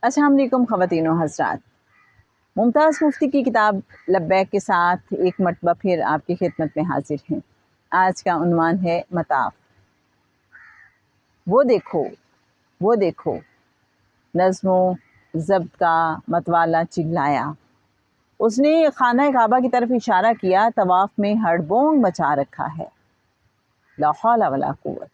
अस्सलाम वालेकुम ख़वातीन व हज़रात। मुमताज़ मुफ्ती की किताब लब्बैक के साथ एक मरतबा फिर आपकी खिदमत में हाजिर हैं। आज का उन्वान है मताफ़। वो देखो नज़्मो ज़ब्त का मतवाला चिल्लाया। उसने खाना काबा की तरफ इशारा किया। तवाफ़ में हड़बोंग मचा रखा है। ला हौला वला कुव्वत।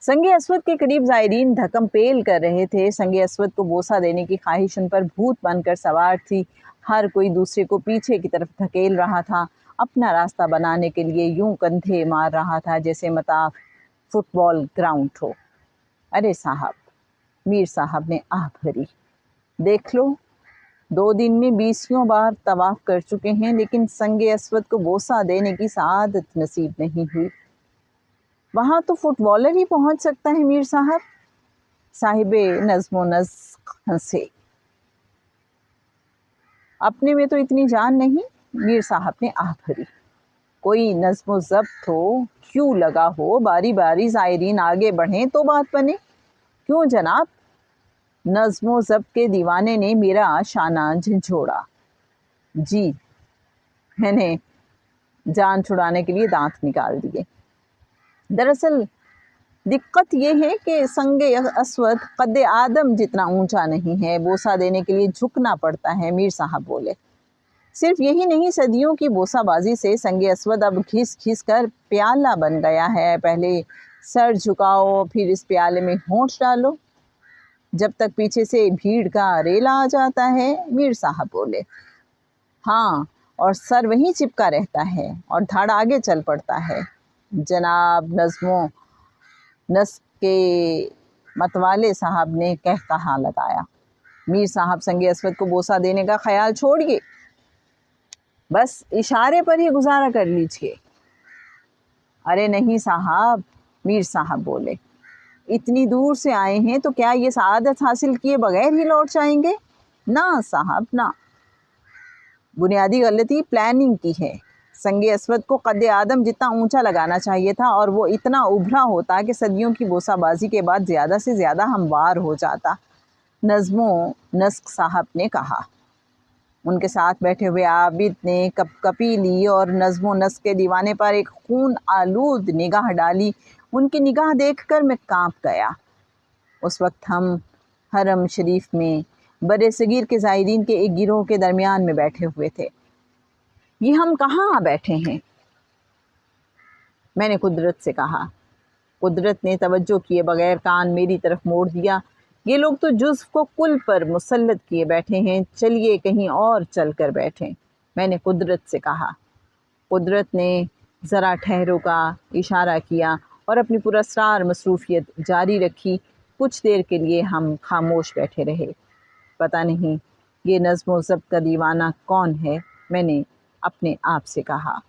संगे अस्वद के करीब ज़ायरीन धकम पेल कर रहे थे। संगे अस्वद को बोसा देने की ख्वाहिश उन पर भूत बनकर सवार थी। हर कोई दूसरे को पीछे की तरफ धकेल रहा था। अपना रास्ता बनाने के लिए यूं कंधे मार रहा था जैसे मताफ फुटबॉल ग्राउंड हो। अरे साहब, मीर साहब ने आह भरी। देख लो, 2 दिन में 20 बार तवाफ कर चुके हैं, लेकिन संगे अस्वद को बोसा देने की सआदत नसीब नहीं हुई। वहाँ तो फुटबॉलर ही पहुँच सकता है मीर साहब। साहिबे नज़्मो नस्ख हंसे। अपने में तो इतनी जान नहीं। मीर साहब ने आह भरी। कोई नज़्मो ज़ब्त हो, क्यों लगा हो, बारी बारी ज़ायरीन आगे बढ़ें तो बात बने। क्यों जनाब? नज़्मो ज़ब्त के दीवाने ने मेरा शाना झंझोड़ा। जी, मैंने जान छुड़ाने के लिए दांत निकाल दिए। दरअसल दिक्कत ये है कि संगे अस्वद कद्दे आदम जितना ऊंचा नहीं है। बोसा देने के लिए झुकना पड़ता है। मीर साहब बोले। सिर्फ यही नहीं, सदियों की बोसाबाजी से संगे अस्वद अब घिस घिस कर प्याला बन गया है। पहले सर झुकाओ, फिर इस प्याले में होंठ डालो, जब तक पीछे से भीड़ का रेला आ जाता है। मीर साहब बोले। हाँ, और सर वहीं चिपका रहता है और धड़ आगे चल पड़ता है। जनाब नज़्मो नस्ख के मतवाले साहब ने कहा लगाया। मीर साहब संगे अस्वद को बोसा देने का ख्याल छोड़िए, बस इशारे पर ही गुजारा कर लीजिए। अरे नहीं साहब, मीर साहब बोले, इतनी दूर से आए हैं तो क्या ये सआदत हासिल किए बगैर ही लौट जाएंगे? ना साहब ना, बुनियादी गलती प्लानिंग की है। संगे अस्वद को कद्दे आदम जितना ऊंचा लगाना चाहिए था और वो इतना उभरा होता कि सदियों की बोसाबाजी के बाद ज़्यादा से ज़्यादा हमवार हो जाता। नज़्मो नस्ख साहब ने कहा। उनके साथ बैठे हुए आबिद ने कपकपी ली और नज़्मो नस्ख के दीवाने पर एक खून आलूद निगाह डाली। उनकी निगाह देखकर मैं कांप गया। उस वक्त हम हरम शरीफ में बड़े सगीर के ज़ायरीन के एक गिरोह के दरमियान में बैठे हुए थे। ये हम कहाँ बैठे हैं? मैंने कुदरत से कहा। कुदरत ने तवज्जो किए बगैर कान मेरी तरफ मोड़ दिया। ये लोग तो जुज़्व को कुल पर मुसल्लत किए बैठे हैं, चलिए कहीं और चल कर बैठें। मैंने कुदरत से कहा। कुदरत ने ज़रा ठहरो का इशारा किया और अपनी पुरस्रार मसरूफ़ियत जारी रखी। कुछ देर के लिए हम खामोश बैठे रहे। पता नहीं ये नज़्मो ज़ब्त का दीवाना कौन है, मैंने अपने आप से कहा।